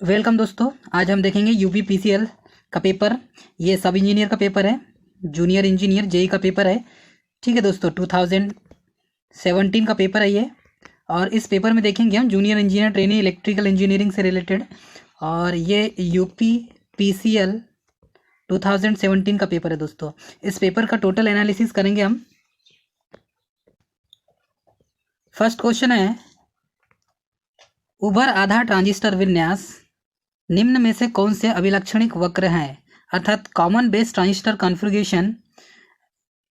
Welcome दोस्तों। आज हम देखेंगे यूपीपीसीएल का पेपर। ये सब इंजीनियर का पेपर है, जूनियर इंजीनियर जेई का पेपर है। ठीक है दोस्तों, 2017 का पेपर है ये। और इस पेपर में देखेंगे हम junior engineer trainee electrical engineering से रिलेटेड। और ये यूपीपीसीएल 2017 का पेपर है दोस्तों। इस पेपर का टोटल एनालिसिस करेंगे हम। फर्स्ट क्वेश्चन है, उभर आधा ट्रांजिस्टर विन्यास निम्न में से कौन से अभिलक्षणिक वक्र हैं, अर्थात कॉमन बेस ट्रांजिस्टर कॉन्फ़िगरेशन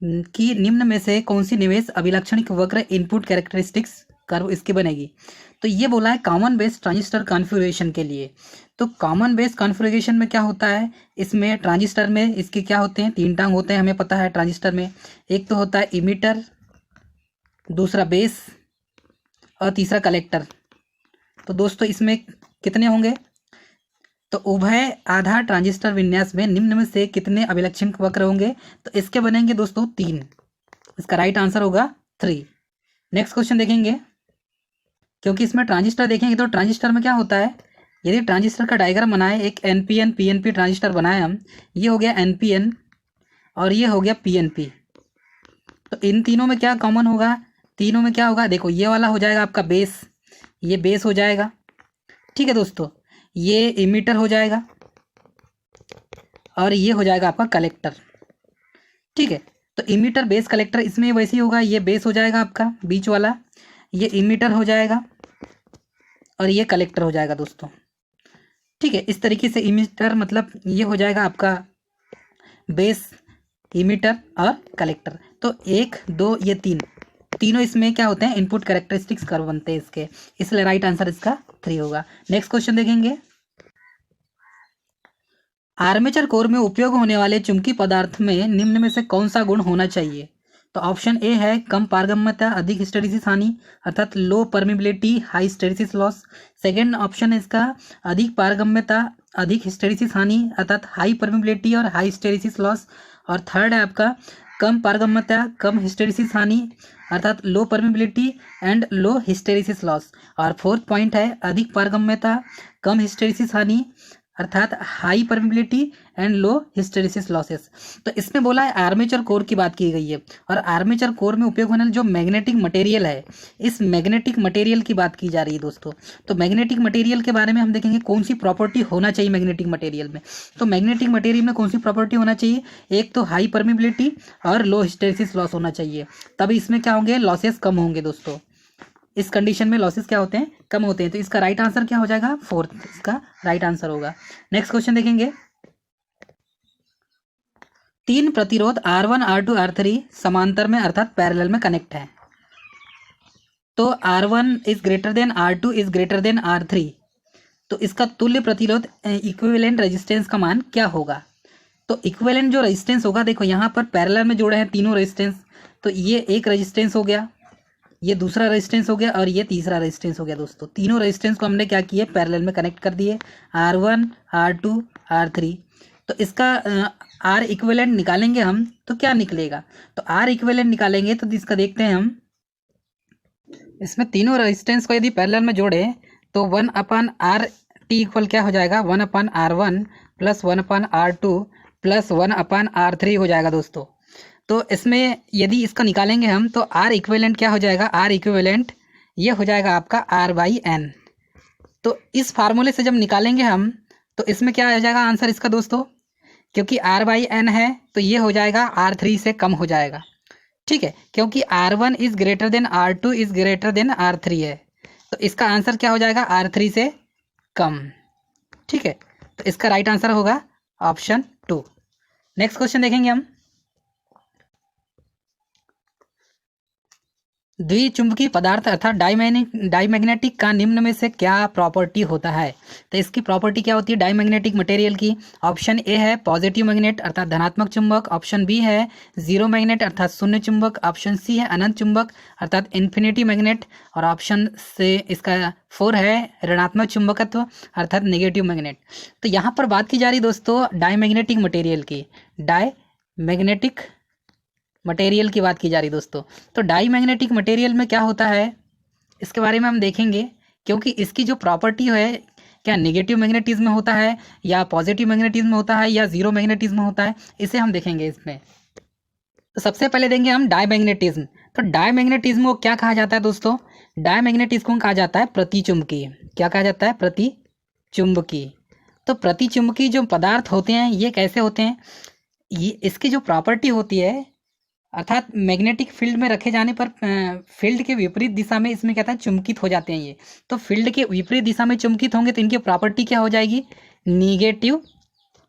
की निम्न में से कौन सी निवेश अभिलक्षणिक वक्र इनपुट कैरेक्टरिस्टिक्स कर्व इसकी बनेगी। तो ये बोला है कॉमन बेस ट्रांजिस्टर कॉन्फ़िगरेशन के लिए। तो कॉमन बेस कॉन्फ़िगरेशन में क्या होता है, इसमें ट्रांजिस्टर में इसके क्या होते हैं, तीन टांग होते हैं, हमें पता है ट्रांजिस्टर में। एक तो होता है इमीटर, दूसरा बेस और तीसरा कलेक्टर। तो दोस्तों इसमें कितने होंगे, तो उभय आधा ट्रांजिस्टर विन्यास में निम्न में से कितने अभिलक्षणिक वक्र होंगे। तो इसके बनेंगे दोस्तों 3। इसका राइट आंसर होगा 3। नेक्स्ट क्वेश्चन देखेंगे। क्योंकि इसमें ट्रांजिस्टर देखेंगे तो ट्रांजिस्टर में क्या होता है, यदि ट्रांजिस्टर का डायग्राम बनाए, एक एनपीएन पीएनपी ट्रांजिस्टर बनाए हम, ये हो गया एनपीएन और ये हो गया पीएनपी। तो इन तीनों में क्या कॉमन होगा, तीनों में क्या होगा, देखो ये वाला हो जाएगा आपका बेस, ये बेस हो जाएगा। ठीक है दोस्तों, ये इमीटर हो जाएगा और ये हो जाएगा आपका कलेक्टर। ठीक है, तो इमीटर बेस कलेक्टर इसमें वैसे ही होगा, ये बेस हो जाएगा आपका बीच वाला, ये इमीटर हो जाएगा और ये कलेक्टर हो जाएगा दोस्तों। ठीक है, इस तरीके से इमीटर मतलब ये हो जाएगा आपका बेस, इमीटर और कलेक्टर। तो 1 2 ये तीनों इसमें क्या होते हैं, इनपुट कैरेक्टरिस्टिक्स कर्व बनते हैं इसके, इसलिए राइट आंसर इसका 3 होगा। नेक्स्ट क्वेश्चन देखेंगे। आर्मेचर कोर में उपयोग होने वाले चुंबकीय पदार्थ में निम्न में से कौन सा गुण होना चाहिए। तो ऑप्शन ए है कम पारगम्यता अधिक हिस्टैरिसीस हानि, अर्थात low permeability high hysteresis loss. Second option है इसका अधिक पारगम्यता अधिक हिस्टैरिसीस हानि, अर्थात हाई परमिबिलिटी और हाई हिस्टैरिसीस लॉस। और थर्ड है आपका कम पारगम्यता कम हिस्टैरिसीस हानि, अर्थात low permeability and low hysteresis loss. और फोर्थ पॉइंट है अधिक पारगम्यता कम हिस्टैरिसीस हानि, अर्थात high permeability and low hysteresis losses. तो इसमें बोला है आर्मेचर कोर की बात की गई है, और आर्मेचर कोर में उपयोग होने वाला जो मैग्नेटिक मटेरियल है, इस मैग्नेटिक मटेरियल की बात की जा रही है दोस्तों। तो मैग्नेटिक मटेरियल के बारे में हम देखेंगे कौन सी प्रॉपर्टी होना चाहिए मैग्नेटिक मटेरियल में। तो मैग्नेटिक मटेरियल में कौन सी प्रॉपर्टी होना चाहिए, एक तो हाई परमिबिलिटी और लो हिस्टेरिसिस लॉस होना चाहिए, तभी इसमें क्या होंगे, लॉसेस कम होंगे दोस्तों। इस कंडीशन में लॉसेस क्या होते हैं, कम होते हैं। तो इसका राइट आंसर क्या हो जाएगा, फोर्थ इसका राइट आंसर होगा। नेक्स्ट क्वेश्चन देखेंगे। 3 प्रतिरोध R1 R2 R3 समांतर में अर्थात पैरेलल में कनेक्ट है। तो R1 is greater than R2 is greater than R3, तो इसका तुल्य प्रतिरोध इक्विवेलेंट रेजिस्टेंस का मान क्या होगा। तो इक्विवेलेंट जो रेजिस्टेंस होगा, देखो यहाँ पर पैरेलल में जोड़े हैं तीनों रेजिस्टेंस, तो ये एक रेजिस्टेंस हो गया, ये दूसरा रेजिस्टेंस हो गया और ये तीसरा रेजिस्टेंस हो गया दोस्तों। तीनों रेजिस्टेंस को हमने क्या किए, पैरेलल में कनेक्ट कर दिए, R1 R2 R3। तो इसका आर इक्विवेलेंट निकालेंगे हम तो क्या निकलेगा, तो आर इक्विवेलेंट निकालेंगे तो इसका देखते हैं हम। इसमें तीनों रेजिस्टेंस को यदि पैरेलल में जोड़े तो 1/R इक्वल क्या हो जाएगा, 1/R1 plus 1/R2 plus 1/R3 हो जाएगा दोस्तों। तो इसमें यदि इसका निकालेंगे हम तो आर इक्विवेलेंट क्या हो जाएगा, आर इक्विवेलेंट ये हो जाएगा आपका R/N। तो इस फार्मूले से जब निकालेंगे हम तो इसमें क्या आ जाएगा आंसर इसका दोस्तों, क्योंकि R/N है तो ये हो जाएगा R3 से कम हो जाएगा। ठीक है, क्योंकि R1 is greater than R2 is greater than R3 है, तो इसका आंसर क्या हो जाएगा, R3 से कम। ठीक है, तो इसका राइट आंसर होगा ऑप्शन 2। नेक्स्ट क्वेश्चन देखेंगे हम। द्विचुंबकीय पदार्थ अर्थात डाईमैग्नेटिक का निम्न में से क्या प्रॉपर्टी होता है। तो इसकी प्रॉपर्टी क्या होती है डाईमैग्नेटिक मटेरियल की। ऑप्शन ए है पॉजिटिव मैग्नेट अर्थात धनात्मक चुंबक, ऑप्शन बी है जीरो मैग्नेट अर्थात शून्य चुंबक, ऑप्शन सी है अनंत चुंबक अर्थात इन्फिनिटी मैग्नेट, और ऑप्शन से इसका 4 है ऋणात्मक चुंबकत्व अर्थात नेगेटिव मैग्नेट। तो यहाँ पर बात की जा रही दोस्तों डाईमैग्नेटिक मटेरियल की, डाईमैग्नेटिक मटेरियल की बात की जा रही दोस्तों। तो डाई मैग्नेटिक मटेरियल में क्या होता है इसके बारे में हम देखेंगे, क्योंकि इसकी जो प्रॉपर्टी है क्या नेगेटिव मैग्नेटिज्म में होता है या पॉजिटिव मैग्नेटिज्म में होता है या जीरो मैग्नेटिज्म में होता है, इसे हम देखेंगे इसमें। तो सबसे पहले देंगे हम डायमैग्नेटिज्म। तो डायमैग्नेटिज्म को क्या कहा जाता है दोस्तों? डायमैग्नेटिज्म को कहा जाता है प्रतिचुंबकीय। क्या कहा जाता है? प्रतिचुंबकीय। तो प्रतिचुंबकीय जो पदार्थ होते हैं ये कैसे होते हैं? ये इसकी जो प्रॉपर्टी होती है, अर्थात मैग्नेटिक फील्ड में रखे जाने पर फील्ड के विपरीत दिशा में इसमें क्या था, चुंबकित हो जाते हैं ये। तो फील्ड के विपरीत दिशा में चुंबकित होंगे तो इनकी प्रॉपर्टी क्या हो जाएगी? निगेटिव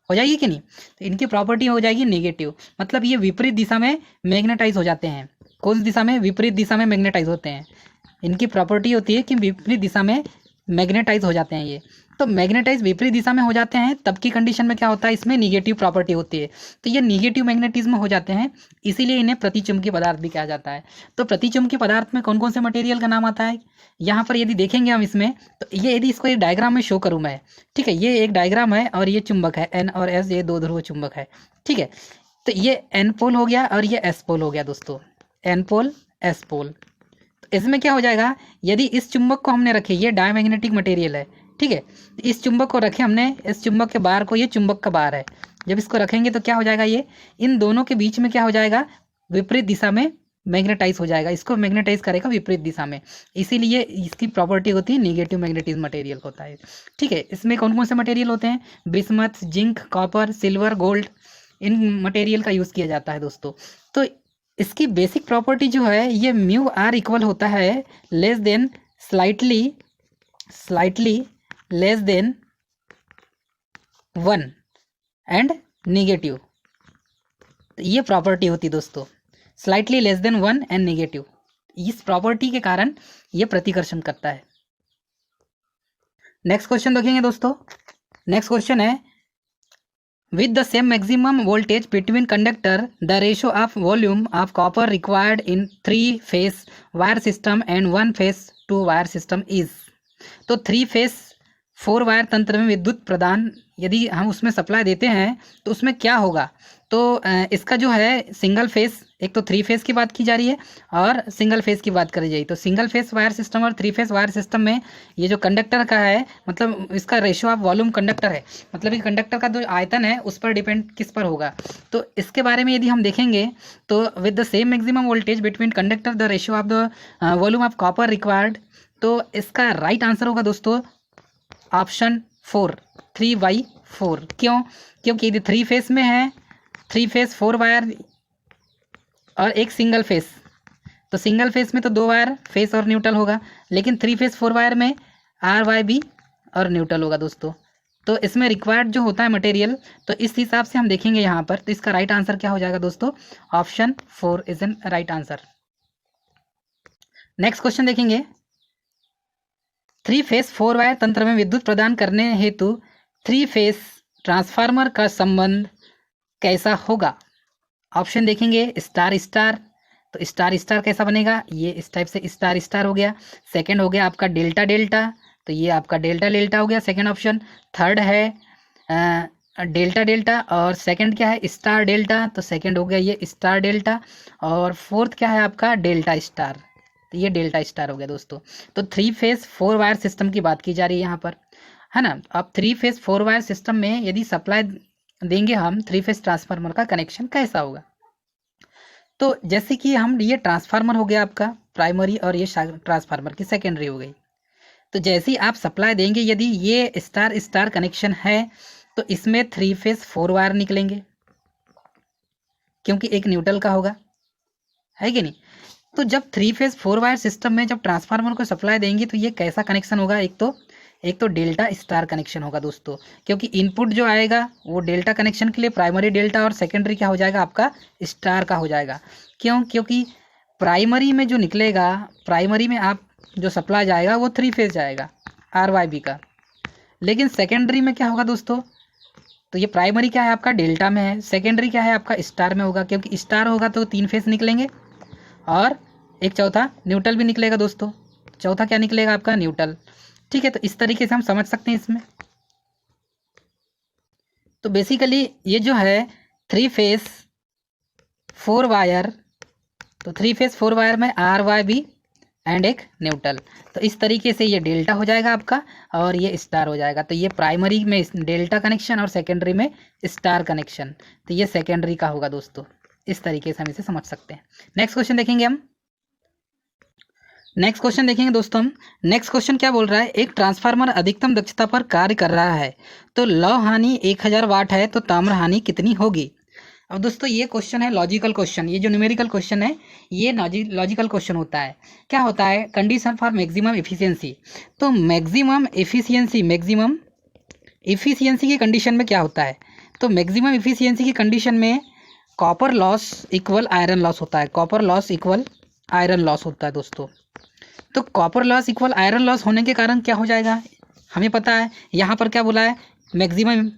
हो जाएगी कि नहीं? तो इनकी प्रॉपर्टी हो जाएगी नेगेटिव, मतलब ये विपरीत दिशा में मैग्नेटाइज हो जाते हैं। कौन सी दिशा में? विपरीत दिशा में मैग्नेटाइज होते हैं। इनकी प्रॉपर्टी होती है कि विपरीत दिशा में मैग्नेटाइज हो जाते हैं ये। तो मैग्नेटाइज विपरीत दिशा में हो जाते हैं तब की कंडीशन में क्या होता है, इसमें निगेटिव प्रॉपर्टी होती है। तो ये निगेटिव मैग्नेटिज्म हो जाते हैं, इसीलिए इन्हें प्रतिचुंबकीय पदार्थ भी कहा जाता है। तो प्रतिचुंबकीय पदार्थ में कौन कौन से मटेरियल का नाम आता है, यहाँ पर यदि देखेंगे हम इसमें, तो ये यदि इसको एक डायग्राम में शो करूँ मैं, ठीक है, ये एक डायग्राम है और ये चुंबक है N और S, ये दो ध्रुव चुंबक है, ठीक है। तो ये N पोल हो गया और ये S पोल हो गया दोस्तों, N पोल S पोल। इसमें क्या हो जाएगा, यदि इस चुंबक को हमने रखे, ये डायमैग्नेटिक मटेरियल है, ठीक है, इस चुंबक को रखे हमने, इस चुंबक के बार को, ये चुंबक का बार है, जब इसको रखेंगे तो क्या हो जाएगा, ये इन दोनों के बीच में क्या हो जाएगा, विपरीत दिशा में मैग्नेटाइज हो जाएगा, इसको मैग्नेटाइज करेगा विपरीत दिशा में, इसीलिए इसकी प्रॉपर्टी होती है नेगेटिव मैग्नेटिज्म मटेरियल होता है, ठीक है। इसमें कौन कौन से मटेरियल होते हैं? Bismuth, zinc, copper, silver, gold, इन मटेरियल का यूज़ किया जाता है दोस्तों। तो इसकी बेसिक प्रॉपर्टी जो है, ये म्यू आर इक्वल होता है less than slightly less than 1 and negative. ये प्रॉपर्टी होती है दोस्तों, slightly less than 1 and negative. इस प्रॉपर्टी के कारण ये प्रतिकर्षण करता है। नेक्स्ट क्वेश्चन देखेंगे दोस्तों। नेक्स्ट क्वेश्चन है, with the same maximum voltage between conductor, the ratio of volume of copper required in 3-phase wire system and 1-phase 2 wire system is। तो 3 phase 4 वायर तंत्र में विद्युत प्रदान यदि हम उसमें सप्लाई देते हैं तो उसमें क्या होगा? तो इसका जो है सिंगल फेस, एक तो 3 फेस की बात की जा रही है और सिंगल फेस की बात करी जाए तो सिंगल फेस वायर सिस्टम और 3 फेस वायर सिस्टम में ये जो कंडक्टर का है, मतलब इसका रेशियो ऑफ वॉल्यूम कंडक्टर है, मतलब ये कंडक्टर का जो आयतन है उस पर डिपेंड किस पर होगा। तो इसके बारे में यदि हम देखेंगे तो with the same maximum voltage between conductor the ratio of the volume of copper required. तो इसका राइट आंसर होगा दोस्तों ऑप्शन 4, 3/4। क्यों? क्योंकि यदि 3 फेस में है, 3 फेस 4 वायर और एक सिंगल फेस, तो सिंगल फेस में तो 2 वायर फेस और न्यूट्रल होगा, लेकिन 3 फेस 4 वायर में RYB और न्यूट्रल होगा दोस्तों। तो इसमें रिक्वायर्ड जो होता है मटेरियल, तो इस हिसाब से हम देखेंगे यहाँ पर, तो इसका राइट आंसर क्या हो जाएगा दोस्तों? Option 4 is an right answer. Next question देखेंगे, 3 फेस 4 वायर तंत्र में विद्युत प्रदान करने हेतु 3 फेस ट्रांसफार्मर का संबंध कैसा होगा? ऑप्शन देखेंगे, स्टार स्टार। तो स्टार स्टार कैसा बनेगा? ये इस टाइप से स्टार स्टार हो गया। सेकंड हो गया आपका डेल्टा डेल्टा, तो ये आपका डेल्टा डेल्टा हो गया सेकंड ऑप्शन। थर्ड है डेल्टा डेल्टा और सेकंड क्या है? स्टार डेल्टा, तो सेकंड हो गया ये स्टार डेल्टा। और फोर्थ क्या है आपका? डेल्टा स्टार, तो ये डेल्टा स्टार हो गया दोस्तों। तो 3 फेस 4 वायर सिस्टम की बात की जा रही है यहाँ पर, है ना। अब 3 फेस 4 वायर सिस्टम में यदि सप्लाई देंगे हम 3 फेस ट्रांसफार्मर का कनेक्शन कैसा होगा? तो जैसे कि हम, ये ट्रांसफार्मर हो गया आपका प्राइमरी और ये ट्रांसफार्मर की सेकेंडरी हो गई। तो जैसे ही आप सप्लाई देंगे, यदि ये स्टार स्टार कनेक्शन है तो इसमें 3 फेस 4 वायर निकलेंगे, क्योंकि एक न्यूट्रल का होगा, है कि नहीं। तो जब 3 फेस 4 वायर सिस्टम में जब ट्रांसफार्मर को सप्लाई देंगे तो ये कैसा कनेक्शन होगा? एक तो डेल्टा स्टार कनेक्शन होगा दोस्तों, क्योंकि इनपुट जो आएगा वो डेल्टा कनेक्शन के लिए प्राइमरी डेल्टा और सेकेंडरी क्या हो जाएगा आपका? स्टार का हो जाएगा। क्यों? क्योंकि प्राइमरी में जो निकलेगा, प्राइमरी में आप जो सप्लाई जाएगा वो 3 फेज जाएगा RYB का, लेकिन सेकेंडरी में क्या होगा दोस्तों? तो ये प्राइमरी क्या है आपका? डेल्टा में है, सेकेंडरी क्या है आपका? स्टार में होगा, क्योंकि स्टार होगा तो 3 फेज निकलेंगे और एक चौथा न्यूट्रल भी निकलेगा दोस्तों। चौथा क्या निकलेगा आपका? न्यूट्रल, ठीक है। तो इस तरीके से हम समझ सकते हैं इसमें। तो बेसिकली ये जो है 3 फेस 4 वायर, तो 3 फेस 4 वायर में RYB एंड एक न्यूट्रल। तो इस तरीके से ये डेल्टा हो जाएगा आपका और ये स्टार हो जाएगा। तो ये प्राइमरी में डेल्टा कनेक्शन और सेकेंडरी में स्टार कनेक्शन, तो ये सेकेंडरी का होगा दोस्तों। इस तरीके से हम इसे समझ सकते हैं। नेक्स्ट क्वेश्चन देखेंगे हम। नेक्स्ट क्वेश्चन देखेंगे दोस्तों हम। नेक्स्ट क्वेश्चन क्या बोल रहा है, एक ट्रांसफार्मर अधिकतम दक्षता पर कार्य कर रहा है, तो लौह हानि 1000 वाट है, तो ताम्र हानि कितनी होगी। अब दोस्तों ये क्वेश्चन है लॉजिकल क्वेश्चन। ये जो न्यूमेरिकल क्वेश्चन है ये लॉजिकल क्वेश्चन होता है। क्या होता है, कंडीशन फॉर मैक्सिमम एफिशिएंसी। तो मैक्सिमम एफिशिएंसी की कंडीशन में क्या होता है, तो मैक्सिमम एफिशिएंसी की कंडीशन में copper loss equal iron loss होता है। Copper loss equal iron loss होता है दोस्तों। तो copper loss equal iron loss होने के कारण क्या हो जाएगा, हमें पता है। यहाँ पर क्या बोला है, मैक्सिमम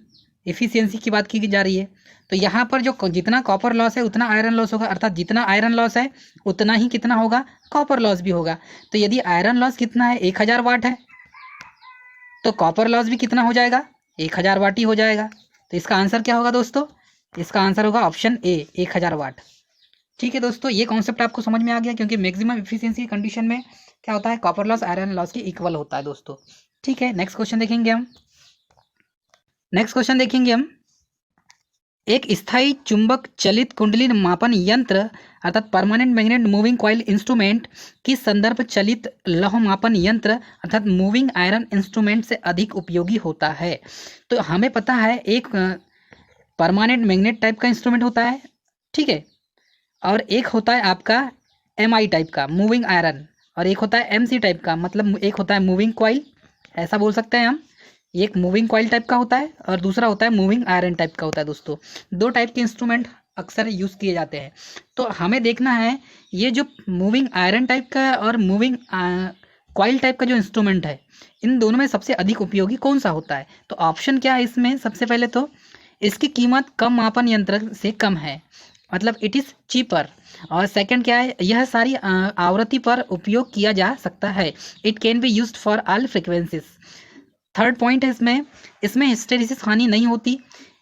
एफिशिएंसी की बात की जा रही है। तो यहाँ पर जो जितना कॉपर लॉस है उतना आयरन लॉस होगा, अर्थात जितना आयरन लॉस है उतना ही कितना होगा, कॉपर लॉस भी होगा। तो यदि आयरन लॉस कितना है, 1000 वाट है, तो कॉपर लॉस भी कितना हो जाएगा, 1000 वाट ही हो जाएगा। तो इसका आंसर क्या होगा दोस्तों, इसका आंसर होगा ऑप्शन ए, 1000 वाट। ठीक है दोस्तों, ये कॉन्सेप्ट आपको समझ में आ गया, क्योंकि मैक्सिमम एफिशिएंसी कंडीशन में क्या होता है, कॉपर लॉस आयरन लॉस के इक्वल होता है दोस्तों। ठीक है, नेक्स्ट क्वेश्चन देखेंगे हम। नेक्स्ट क्वेश्चन देखेंगे हम। एक स्थायी चुंबक चलित कुंडली मापन यंत्र अर्थात permanent magnet moving coil instrument की संदर्भ चलित लौह मापन यंत्र अर्थात मूविंग आयरन इंस्ट्रूमेंट से अधिक उपयोगी होता है। तो हमें पता है एक परमानेंट मैग्नेट टाइप का इंस्ट्रूमेंट होता है, ठीक है, और एक होता है आपका MI टाइप का मूविंग आयरन, और एक होता है MC टाइप का, मतलब एक होता है मूविंग कॉइल, ऐसा बोल सकते हैं हम। एक मूविंग कॉइल टाइप का होता है और दूसरा होता है मूविंग आयरन टाइप का होता है दोस्तों। दो टाइप के इंस्ट्रूमेंट अक्सर यूज़ किए जाते हैं। तो हमें देखना है ये जो मूविंग आयरन टाइप का और मूविंग कॉइल टाइप का जो इंस्ट्रूमेंट है, इन दोनों में सबसे अधिक उपयोगी कौन सा होता है। तो ऑप्शन क्या है इसमें, सबसे पहले तो इसकी कीमत कम मापन यंत्र से कम है, मतलब इट इज़ चीपर। और सेकंड क्या है, यह सारी आवृत्ति पर उपयोग किया जा सकता है, it can be used for all frequencies. Third point है इसमें हिस्टेरिसिस हानि नहीं होती,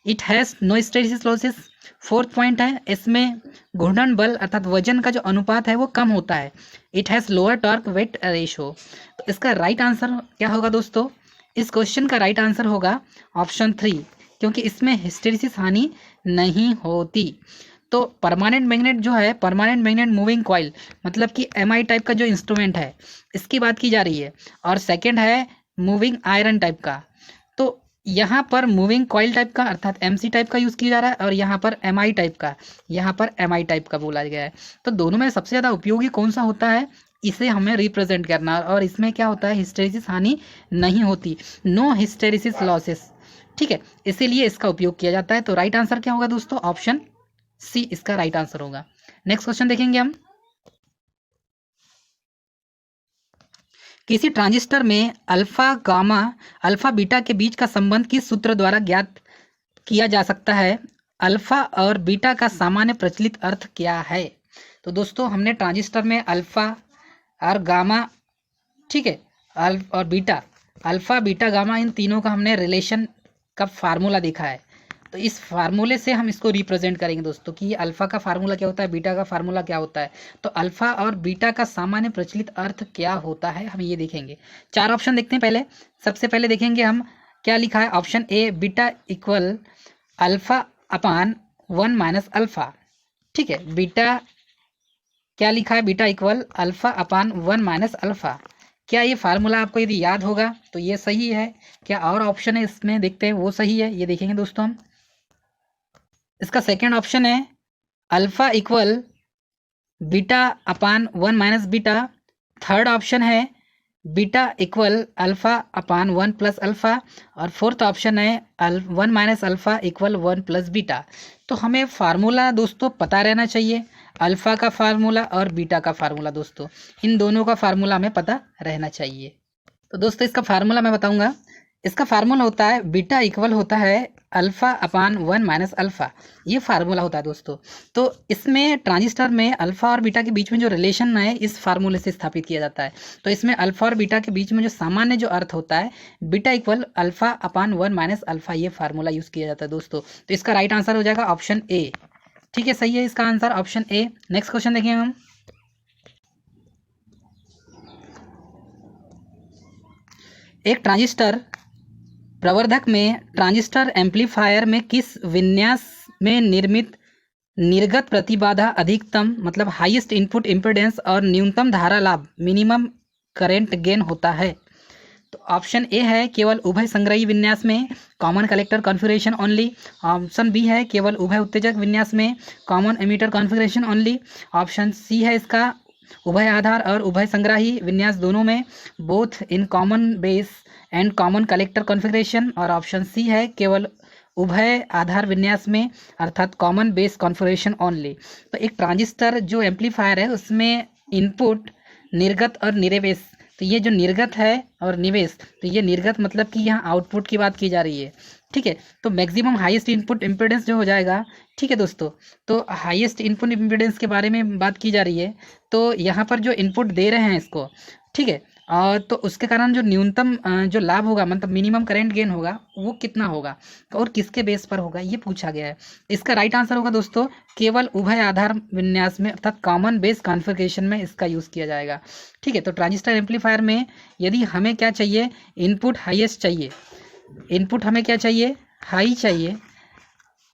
it has no hysteresis losses. Fourth point है, इसमें घूर्णन बल अर्थात वजन का जो अनुपात है वो कम होता है, it has lower torque weight ratio. तो इसका राइट आंसर क्या होगा दोस्तों, इस क्वेश्चन का राइट आंसर होगा ऑप्शन 3, क्योंकि इसमें हिस्टेरिसिस हानि नहीं होती। तो परमानेंट मैग्नेट जो है, परमानेंट मैग्नेट मूविंग कॉइल मतलब कि MI टाइप का जो इंस्ट्रूमेंट है इसकी बात की जा रही है, और सेकंड है मूविंग आयरन टाइप का। तो यहाँ पर मूविंग कॉइल टाइप का अर्थात MC टाइप का यूज़ किया जा रहा है, और यहाँ पर MI टाइप का, यहाँ पर MI टाइप का बोला गया है। तो दोनों में सबसे ज़्यादा उपयोगी कौन सा होता है, इसे हमें रिप्रेजेंट करना, और इसमें क्या होता है, हिस्टेरिसिस हानि नहीं होती, नो हिस्टेरिसिस लॉसेस, ठीक है, इसीलिए इसका उपयोग किया जाता है। तो राइट आंसर क्या होगा दोस्तों, ऑप्शन सी इसका राइट आंसर होगा। नेक्स्ट क्वेश्चन देखेंगे हम। किसी ट्रांजिस्टर में अल्फा गामा अल्फा बीटा के बीच का संबंध किस सूत्र द्वारा ज्ञात किया जा सकता है, अल्फा और बीटा का सामान्य प्रचलित अर्थ क्या है। तो दोस्तों हमने ट्रांजिस्टर में अल्फा और गामा, ठीक है, और बीटा, अल्फा बीटा गामा इन तीनों का हमने रिलेशन का फार्मूला देखा है। तो इस फार्मूले से हम इसको रिप्रेजेंट करेंगे दोस्तों कि अल्फा का फार्मूला क्या होता है, बीटा का फार्मूला क्या होता है। तो अल्फा और बीटा का सामान्य प्रचलित अर्थ क्या होता है, हम ये देखेंगे। चार ऑप्शन देखते हैं पहले। सबसे पहले देखेंगे हम क्या लिखा है, option A beta equal alpha upon 1 minus alpha, ठीक है, बीटा क्या लिखा है, beta equal alpha upon 1 minus alpha. क्या ये फार्मूला आपको यदि याद होगा तो ये सही है, क्या और ऑप्शन है इसमें देखते हैं वो सही है, ये देखेंगे दोस्तों हम। इसका सेकेंड ऑप्शन है alpha equal beta upon 1 minus beta. Third option है beta equal alpha upon 1 plus alpha, और फोर्थ ऑप्शन है 1 minus alpha equal 1 plus beta. तो हमें फार्मूला दोस्तों पता रहना चाहिए, अल्फा का फार्मूला और बीटा का फार्मूला दोस्तों, इन दोनों का फार्मूला हमें पता रहना चाहिए। तो दोस्तों इसका फार्मूला मैं बताऊंगा। इसका फार्मूला होता है बीटा इक्वल होता है अल्फा अपान 1 माइनस अल्फा, ये फार्मूला होता है दोस्तों। तो इसमें ट्रांजिस्टर में अल्फा और बीटा के बीच में जो रिलेशन है इस फार्मूले से स्थापित किया जाता है। तो इसमें अल्फा और बीटा के बीच में जो सामान्य जो अर्थ होता है beta equal alpha upon 1 minus alpha, ये फार्मूला यूज़ किया जाता है दोस्तों। तो इसका राइट आंसर हो जाएगा ऑप्शन ए, ठीक है, सही है इसका answer option A. Next question देखेंगे हम। एक ट्रांजिस्टर प्रवर्धक में ट्रांजिस्टर एम्पलीफायर में किस विन्यास में निर्मित निर्गत प्रतिबाधा अधिकतम मतलब हाईएस्ट इनपुट इम्पीडेंस और न्यूनतम धारा लाभ मिनिमम करंट गेन होता है? तो ऑप्शन ए है केवल उभय संग्रही विन्यास में common collector configuration only. Option B है केवल उभय उत्तेजक विन्यास में common emitter configuration only. Option C है इसका उभय आधार और उभय संग्राही विन्यास दोनों में both in common base and common collector configuration. और ऑप्शन सी है केवल उभय आधार विन्यास में अर्थात कॉमन बेस कॉन्फ़िगरेशन ओनली। तो एक ट्रांजिस्टर जो एम्पलीफायर है उसमें इनपुट निर्गत और निवेश, तो ये जो निर्गत है और निवेश, तो ये निर्गत मतलब कि यहाँ आउटपुट की बात की जा रही है, ठीक है। तो मैक्सिमम हाईएस्ट इनपुट इम्पीडेंस जो हो जाएगा, ठीक है दोस्तों, तो हाईएस्ट इनपुट इम्पीडेंस के बारे में बात की जा रही है। तो यहाँ पर जो इनपुट दे रहे हैं इसको, ठीक है, और तो उसके कारण जो न्यूनतम जो लाभ होगा मतलब मिनिमम करंट गेन होगा वो कितना होगा और किसके बेस पर होगा ये पूछा गया है। इसका राइट आंसर होगा दोस्तों केवल उभय आधार विन्यास में अर्थात कॉमन बेस कॉन्फ़िगरेशन में इसका यूज़ किया जाएगा, ठीक है। तो ट्रांजिस्टर एम्पलीफायर में यदि हमें क्या चाहिए, इनपुट हाईएस्ट चाहिए, इनपुट हमें क्या चाहिए, हाई चाहिए,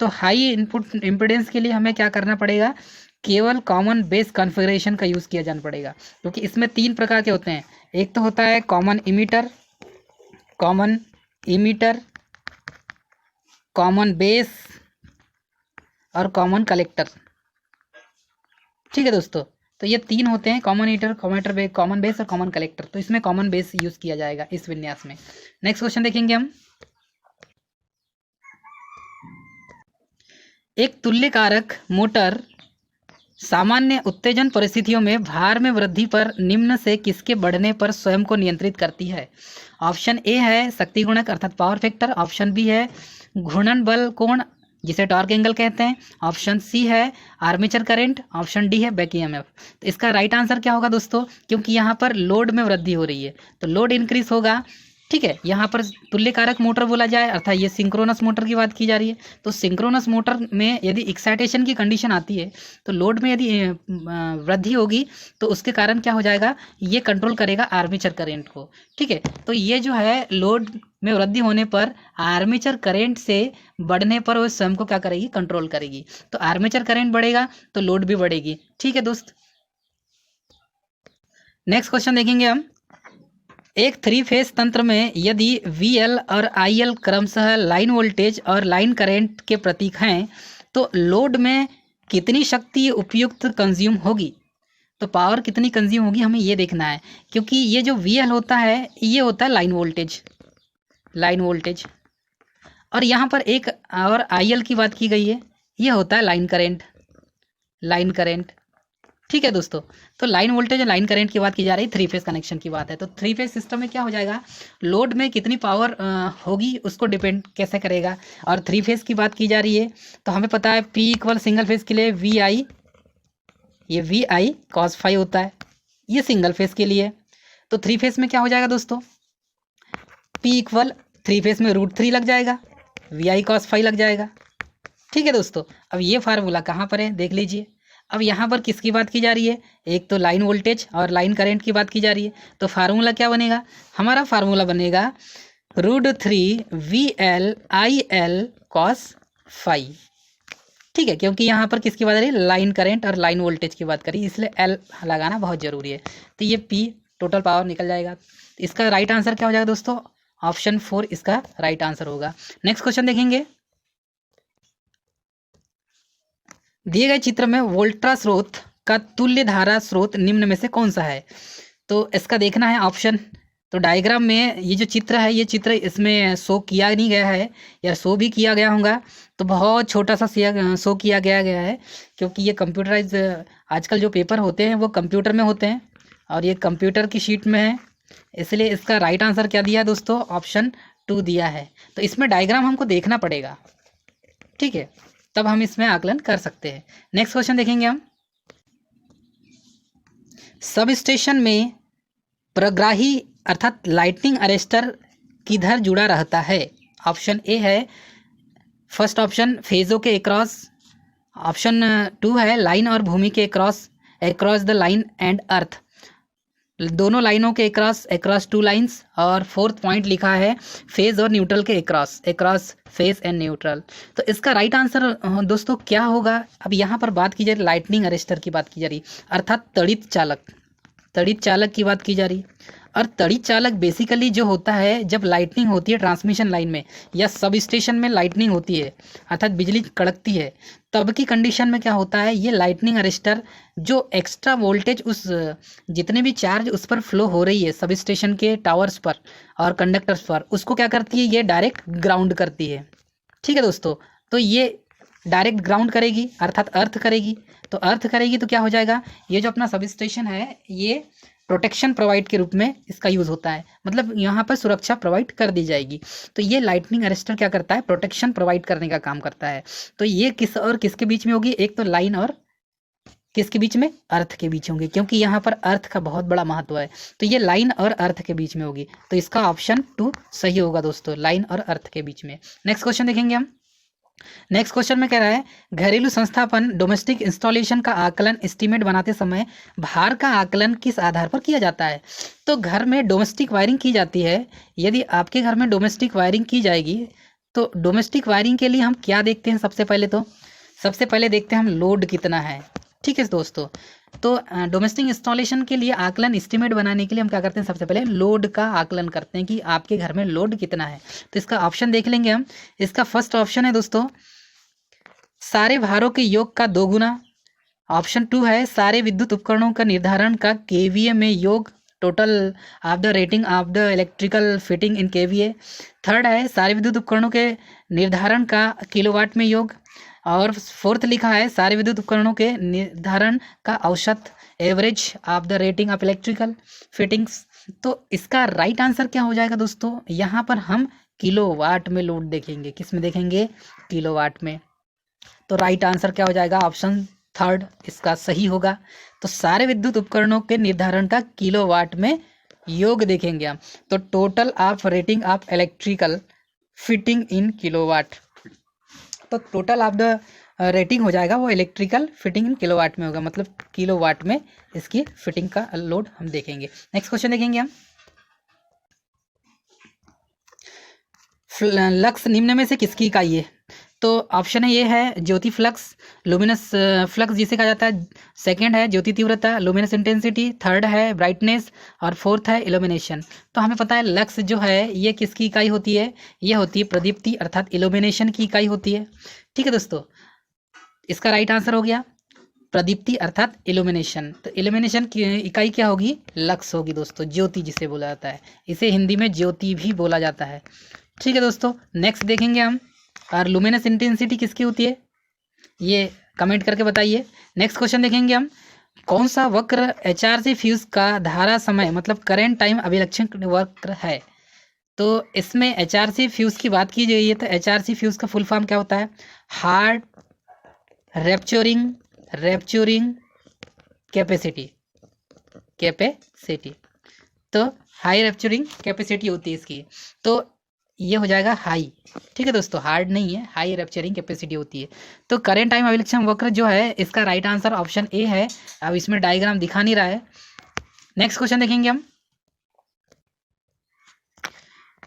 तो हाई इनपुट इम्पीडेंस के लिए हमें क्या करना पड़ेगा, केवल कॉमन बेस कॉन्फ़िगरेशन का यूज़ किया जाना पड़ेगा, क्योंकि इसमें 3 प्रकार के होते हैं। एक तो होता है कॉमन इमीटर, कॉमन बेस और कॉमन कलेक्टर, ठीक है दोस्तों। तो ये 3 होते हैं, कॉमन ईटर, कॉमन बेस और कॉमन कलेक्टर। तो इसमें कॉमन बेस यूज़ किया जाएगा इस विन्यास में। नेक्स्ट क्वेश्चन देखेंगे हम। एक तुल्यकारक मोटर सामान्य उत्तेजन परिस्थितियों में भार में वृद्धि पर निम्न से किसके बढ़ने पर स्वयं को नियंत्रित करती है? ऑप्शन ए है शक्ति गुणक अर्थात पावर फैक्टर। ऑप्शन बी है घूर्णन बल कोण जिसे टॉर्क एंगल कहते हैं। ऑप्शन सी है आर्मेचर करंट। ऑप्शन डी है बैक ईएमएफ। तो इसका राइट आंसर क्या होगा दोस्तों, क्योंकि यहाँ पर लोड में वृद्धि हो रही है तो लोड इंक्रीज होगा, ठीक है। यहाँ पर तुल्यकारक मोटर बोला जाए अर्थात ये सिंक्रोनस मोटर की बात की जा रही है। तो सिंक्रोनस मोटर में यदि एक्साइटेशन की कंडीशन आती है तो लोड में यदि वृद्धि होगी तो उसके कारण क्या हो जाएगा, ये कंट्रोल करेगा आर्मेचर करंट को, ठीक है। तो ये जो है लोड में वृद्धि होने पर आर्मेचर करंट से बढ़ने पर वो स्वयं को क्या करेगी, कंट्रोल करेगी। तो आर्मेचर करंट बढ़ेगा तो लोड भी बढ़ेगी, ठीक है दोस्त। नेक्स्ट क्वेश्चन देखेंगे हम। एक 3 फेज तंत्र में यदि VL और IL क्रमशः लाइन वोल्टेज और लाइन करंट के प्रतीक हैं तो लोड में कितनी शक्ति उपयुक्त कंज्यूम होगी? तो पावर कितनी कंज्यूम होगी हमें ये देखना है, क्योंकि ये जो VL होता है ये होता है लाइन वोल्टेज, और यहाँ पर एक और IL की बात की गई है, ये होता है लाइन करंट, ठीक है दोस्तों। तो लाइन वोल्टेज और लाइन करंट की बात की जा रही है, 3 फेज कनेक्शन की बात है। तो 3 फेज सिस्टम में क्या हो जाएगा, लोड में कितनी पावर होगी उसको डिपेंड कैसे करेगा। और 3 फेज की बात की जा रही है तो हमें पता है P इक्वल सिंगल फेज के लिए VI, ये VI cos फाई होता है, ये सिंगल फेज के लिए। तो 3 फेज में क्या हो जाएगा दोस्तों, P इक्वल 3 फेज में √3 लग जाएगा, VI cos फाई लग जाएगा, ठीक है दोस्तों। अब ये फार्मूला कहाँ पर है देख लीजिए। अब यहाँ पर किसकी बात की जा रही है, एक तो लाइन वोल्टेज और लाइन करंट की बात की जा रही है। तो फार्मूला क्या बनेगा, हमारा फार्मूला बनेगा √3 VL IL cos फाई, ठीक है। क्योंकि यहाँ पर किसकी बात करी, लाइन करंट और लाइन वोल्टेज की बात करी, इसलिए L लगाना बहुत ज़रूरी है। तो ये P टोटल पावर निकल जाएगा। इसका राइट आंसर क्या हो जाएगा दोस्तों, ऑप्शन 4 इसका राइट आंसर होगा। नेक्स्ट क्वेश्चन देखेंगे। दिए गए चित्र में वोल्टा स्रोत का तुल्य धारा स्रोत निम्न में से कौन सा है? तो इसका देखना है ऑप्शन। तो डायग्राम में ये जो चित्र है, ये चित्र इसमें शो किया नहीं गया है या शो भी किया गया होगा तो बहुत छोटा सा शो किया गया है, क्योंकि ये कंप्यूटराइज आजकल जो पेपर होते हैं वो कंप्यूटर में होते हैं और ये कंप्यूटर की शीट में है, इसलिए इसका राइट आंसर क्या दिया है दोस्तों, ऑप्शन 2 दिया है। तो इसमें डायग्राम हमको देखना पड़ेगा, ठीक है, तब हम इसमें आकलन कर सकते हैं। नेक्स्ट क्वेश्चन देखेंगे हम। सब स्टेशन में प्रग्राही अर्थात लाइटनिंग अरेस्टर किधर जुड़ा रहता है? ऑप्शन ए है फर्स्ट ऑप्शन फेजों के अक्रॉस, ऑप्शन 2 है लाइन और भूमि के across the line and earth, दोनों लाइनों के अक्रॉस टू लाइंस, और फोर्थ पॉइंट लिखा है फेज और न्यूट्रल के अक्रॉस फेज एंड न्यूट्रल। तो इसका राइट आंसर दोस्तों क्या होगा? अब यहाँ पर बात की जा रही लाइटनिंग अरेस्टर की बात की जा रही, अर्थात तड़ित चालक की बात की जा रही। और तड़ित चालक बेसिकली जो होता है, जब लाइटनिंग होती है ट्रांसमिशन लाइन में या सब स्टेशन में लाइटनिंग होती है, अर्थात बिजली कड़कती है, तब की कंडीशन में क्या होता है, ये लाइटनिंग अरेस्टर जो एक्स्ट्रा वोल्टेज उस जितने भी चार्ज उस पर फ्लो हो रही है सब स्टेशन के टावर्स पर और कंडक्टर्स पर, उसको क्या करती है, ये डायरेक्ट ग्राउंड करती है। ठीक है दोस्तों, तो ये डायरेक्ट ग्राउंड करेगी अर्थात अर्थ करेगी। तो अर्थ करेगी तो क्या हो जाएगा, ये जो अपना सब स्टेशन है ये प्रोटेक्शन प्रोवाइड के रूप में इसका यूज़ होता है, मतलब यहाँ पर सुरक्षा प्रोवाइड कर दी जाएगी। तो ये लाइटनिंग अरेस्टर क्या करता है, प्रोटेक्शन प्रोवाइड करने का काम करता है। तो ये किस और किसके बीच में होगी, एक तो लाइन और किसके बीच में, अर्थ के बीच होंगे, क्योंकि यहाँ पर अर्थ का बहुत बड़ा महत्व है। तो ये लाइन और अर्थ के बीच में होगी, तो इसका ऑप्शन 2 सही होगा दोस्तों, लाइन और अर्थ के बीच में। नेक्स्ट क्वेश्चन देखेंगे हम। नेक्स्ट क्वेश्चन में कह रहा है घरेलू संस्थापन डोमेस्टिक इंस्टॉलेशन का आकलन एस्टीमेट बनाते समय भार का आकलन किस आधार पर किया जाता है? तो घर में डोमेस्टिक वायरिंग की जाती है, यदि आपके घर में डोमेस्टिक वायरिंग की जाएगी तो डोमेस्टिक वायरिंग के लिए हम क्या देखते हैं, सबसे पहले देखते हैं हम लोड कितना है। ठीक है दोस्तों, तो डोमेस्टिक इंस्टॉलेशन के लिए आकलन एस्टीमेट बनाने के लिए हम क्या करते हैं, सबसे पहले लोड का आकलन करते हैं कि आपके घर में लोड कितना है। तो इसका ऑप्शन देख लेंगे हम। इसका फर्स्ट ऑप्शन है दोस्तों सारे भारों के योग का 2 गुना। ऑप्शन 2 है सारे विद्युत उपकरणों का निर्धारण का केवीए में योग, total of the rating of the electrical fitting in KVA. Third है सारे विद्युत उपकरणों के निर्धारण का किलोवाट में योग। और फोर्थ लिखा है सारे विद्युत उपकरणों के निर्धारण का औसत average of the rating of electrical fittings. तो इसका राइट आंसर क्या हो जाएगा दोस्तों, यहाँ पर हम किलोवाट में लोड देखेंगे, किस में देखेंगे, किलोवाट में। तो राइट आंसर क्या हो जाएगा, ऑप्शन 3 इसका सही होगा। तो सारे विद्युत उपकरणों के निर्धारण का किलोवाट में योग देखेंगे हम। तो total of rating of electrical fitting in kilowatt, तो टोटल ऑफ द रेटिंग हो जाएगा वो इलेक्ट्रिकल फिटिंग इन किलोवाट में होगा, मतलब किलोवाट में इसकी फिटिंग का लोड हम देखेंगे। नेक्स्ट क्वेश्चन देखेंगे हम। लक्स निम्न में से किसकी इकाई है? तो ऑप्शन है ये है ज्योति फ्लक्स, लुमिनस फ्लक्स जिसे कहा जाता है। सेकंड है ज्योति तीव्रता, लुमिनस इंटेंसिटी। थर्ड है ब्राइटनेस, और फोर्थ है इल्यूमिनेशन। तो हमें पता है लक्स जो है ये किसकी इकाई होती है, ये होती है प्रदीप्ति अर्थात इल्यूमिनेशन की इकाई होती है। ठीक है दोस्तों, इसका राइट आंसर हो गया प्रदीप्ति अर्थात इल्यूमिनेशन। तो इल्यूमिनेशन की इकाई क्या होगी, लक्स होगी दोस्तों, ज्योति जिसे बोला जाता है, इसे हिंदी में ज्योति भी बोला जाता है। ठीक है दोस्तों, नेक्स्ट देखेंगे हम। और लुमिनस इंटेंसिटी किसकी होती है, ये कमेंट करके बताइए। नेक्स्ट क्वेश्चन देखेंगे हम। कौन सा वक्र एचआरसी फ्यूज का धारा समय मतलब करेंट टाइम अभिलक्षण वक्र है? तो इसमें एचआरसी फ्यूज की बात की गई है, तो एचआरसी फ्यूज का फुल फॉर्म क्या होता है, हार्ड रैप्चरिंग कैपेसिटी। तो हाई रैप्चरिंग कैपेसिटी होती है इसकी, तो ये हो जाएगा हाई। ठीक है दोस्तों, हार्ड नहीं है, हाई रैप्चरिंग कैपेसिटी होती है। तो करेंट टाइम अभिलक्षण वक्र जो है इसका राइट आंसर ऑप्शन ए है। अब इसमें डायग्राम दिखा नहीं रहा है। नेक्स्ट क्वेश्चन देखेंगे हम।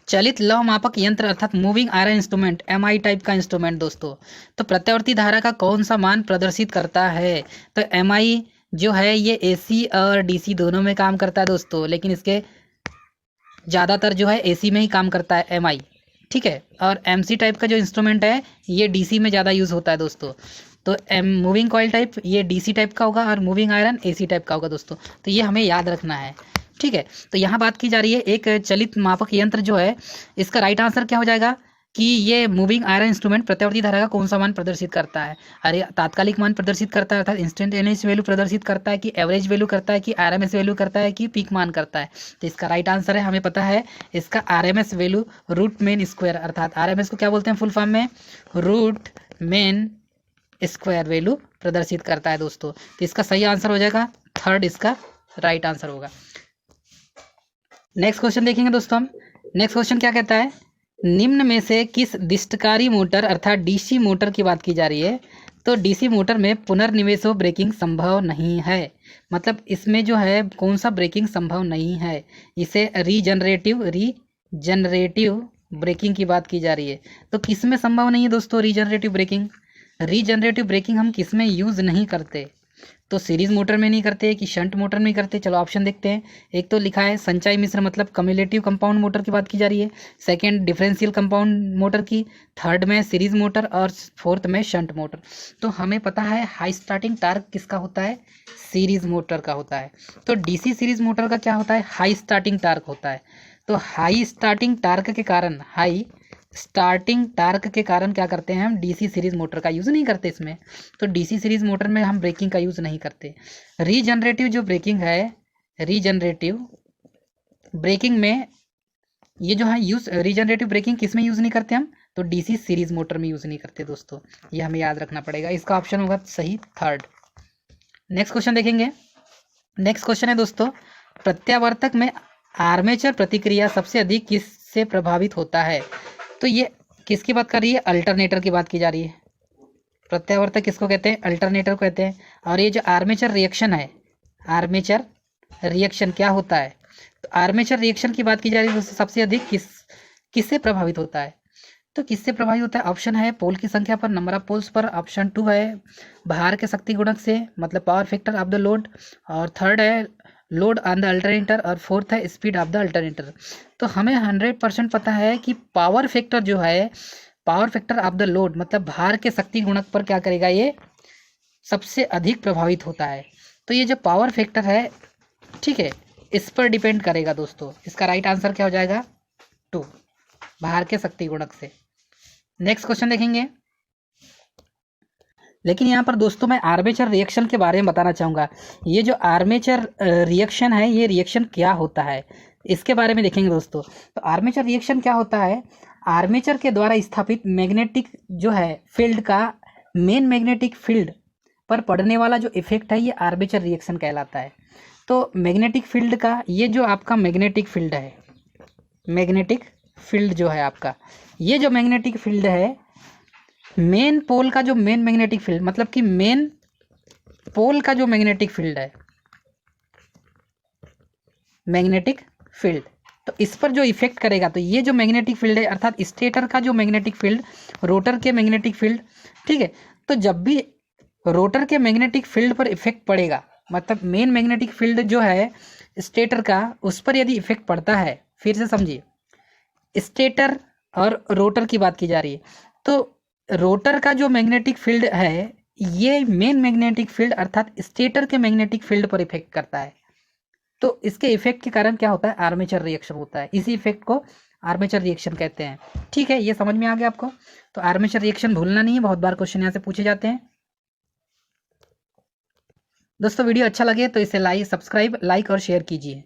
चलित लौह मापक यंत्र अर्थात moving iron instrument, MI type का इंस्ट्रूमेंट दोस्तों, तो प्रत्यावर्ती धारा का कौन सा मान प्रदर्शित करता है? तो एमआई जो है ये एसी और डीसी दोनों में काम करता है दोस्तों, लेकिन इसके ज़्यादातर जो है एसी में ही काम करता है एमआई। ठीक है, और एमसी टाइप का जो इंस्ट्रूमेंट है ये डीसी में ज़्यादा यूज़ होता है दोस्तों। तो मूविंग कॉइल टाइप ये डीसी टाइप का होगा और मूविंग आयरन एसी टाइप का होगा दोस्तों। तो ये हमें याद रखना है। ठीक है, तो यहाँ बात की जा रही है एक चलित मापक यंत्र जो है, इसका राइट आंसर क्या हो जाएगा कि ये मूविंग आयरन इंस्ट्रूमेंट प्रत्यावर्ती धारा का कौन सा मान प्रदर्शित करता है? अरे तात्कालिक मान प्रदर्शित करता है अर्थात इंस्टेंटेनियस वैल्यू प्रदर्शित करता है, कि एवरेज वैल्यू करता है, कि आरएमएस वैल्यू करता है, कि पीक मान करता है? तो इसका राइट आंसर है, हमें पता है इसका RMS value root mean square, अर्थात आरएमएस को क्या बोलते हैं फुल फॉर्म में, रूट मेन स्क्वायर वैल्यू प्रदर्शित करता है दोस्तों। तो इसका सही आंसर हो जाएगा 3 इसका राइट आंसर होगा। नेक्स्ट क्वेश्चन देखेंगे दोस्तों हम। नेक्स्ट क्वेश्चन क्या कहता है, निम्न में से किस दिष्टकारी मोटर अर्थात डीसी मोटर की बात की जा रही है, तो डीसी मोटर में पुनर्निवेशो ब्रेकिंग संभव नहीं है, मतलब इसमें जो है कौन सा ब्रेकिंग संभव नहीं है, इसे रीजनरेटिव ब्रेकिंग की बात की जा रही है। तो किस में संभव नहीं है दोस्तों रीजनरेटिव ब्रेकिंग? रीजनरेटिव ब्रेकिंग हम किस में यूज़ नहीं करते? तो सीरीज मोटर में नहीं करते कि शंट मोटर में करते? चलो ऑप्शन देखते हैं। एक तो लिखा है संचयी मिश्र मतलब कम्युलेटिव कंपाउंड मोटर की बात की जा रही है, सेकंड डिफरेंशियल कंपाउंड मोटर की, थर्ड में सीरीज मोटर और फोर्थ में शंट मोटर। तो हमें पता है हाई स्टार्टिंग टार्क किसका होता है? सीरीज मोटर का होता है। तो डीसी सीरीज मोटर का क्या होता है? हाई स्टार्टिंग टार्क होता है। तो हाई स्टार्टिंग टार्क के कारण क्या करते हैं हम? डीसी सीरीज मोटर का यूज़ नहीं करते इसमें। तो डीसी सीरीज मोटर में हम ब्रेकिंग का यूज़ नहीं करते। रीजनरेटिव जो ब्रेकिंग है, रीजनरेटिव ब्रेकिंग में ये जो है यूज़, रीजनरेटिव ब्रेकिंग किस में यूज़ नहीं करते हम? तो डीसी सीरीज मोटर में यूज़ नहीं करते दोस्तों, ये हमें याद रखना पड़ेगा। इसका ऑप्शन होगा सही थर्ड। नेक्स्ट क्वेश्चन देखेंगे। नेक्स्ट क्वेश्चन है दोस्तों, प्रत्यावर्तक में आर्मेचर प्रतिक्रिया सबसे अधिक किससे प्रभावित होता है? तो ये किसकी बात कर रही है? अल्टरनेटर की बात की जा रही है। प्रत्यावर्तक किसको कहते हैं? अल्टरनेटर को कहते हैं। और ये जो आर्मेचर रिएक्शन है, आर्मेचर रिएक्शन क्या होता है? तो आर्मेचर रिएक्शन की बात की जा रही है दोस्तों, सबसे अधिक किससे प्रभावित होता है? तो किससे प्रभावित होता है? ऑप्शन है पोल की संख्या पर, नंबर ऑफ पोल्स पर, ऑप्शन 2 है भार के शक्ति गुणक से मतलब power factor of the load, और थर्ड है लोड ऑन द अल्टरनेटर, और फोर्थ है स्पीड ऑफ द अल्टरनेटर। तो हमें 100% पता है कि पावर फैक्टर जो है, power factor of the load मतलब भार के शक्ति गुणक पर क्या करेगा? ये सबसे अधिक प्रभावित होता है। तो ये जो पावर फैक्टर है, ठीक है, इस पर डिपेंड करेगा दोस्तों। इसका राइट आंसर क्या हो जाएगा? 2, भार के शक्ति गुणक से। नेक्स्ट क्वेश्चन देखेंगे। लेकिन यहाँ पर दोस्तों मैं आर्मेचर रिएक्शन के बारे में बताना चाहूँगा। ये जो आर्मेचर रिएक्शन है, ये रिएक्शन क्या होता है इसके बारे में देखेंगे दोस्तों। तो आर्मेचर रिएक्शन क्या होता है? आर्मेचर के द्वारा स्थापित मैग्नेटिक जो है फील्ड का मेन मैग्नेटिक फील्ड पर पड़ने वाला जो इफेक्ट है, ये आर्मेचर रिएक्शन कहलाता है। तो मैग्नेटिक फील्ड का, ये जो आपका मैग्नेटिक फील्ड है, मैग्नेटिक फील्ड जो है आपका, ये जो मैग्नेटिक फील्ड है, मेन पोल का जो मेन मैग्नेटिक फील्ड मतलब कि मेन पोल का जो मैग्नेटिक फील्ड है, मैग्नेटिक फील्ड, तो इस पर जो इफेक्ट करेगा, तो ये जो मैग्नेटिक फील्ड है अर्थात स्टेटर का जो मैग्नेटिक फील्ड, रोटर के मैग्नेटिक फील्ड, ठीक है। तो जब भी रोटर के मैग्नेटिक फील्ड पर इफेक्ट पड़ेगा, मतलब मेन मैग्नेटिक फील्ड जो है स्टेटर का, उस पर यदि इफेक्ट पड़ता है, फिर से समझिए, स्टेटर और रोटर की बात की जा रही है। तो रोटर का जो मैग्नेटिक फील्ड है, ये मेन मैग्नेटिक फील्ड अर्थात स्टेटर के मैग्नेटिक फील्ड पर इफेक्ट करता है। तो इसके इफेक्ट के कारण क्या होता है? आर्मेचर रिएक्शन होता है। इसी इफेक्ट को आर्मेचर रिएक्शन कहते हैं। ठीक है, ये समझ में आ गया आपको। तो आर्मेचर रिएक्शन भूलना नहीं है, बहुत बार क्वेश्चन यहाँ से पूछे जाते हैं। दोस्तों वीडियो अच्छा लगे तो इसे सब्सक्राइब, लाइक और शेयर कीजिए।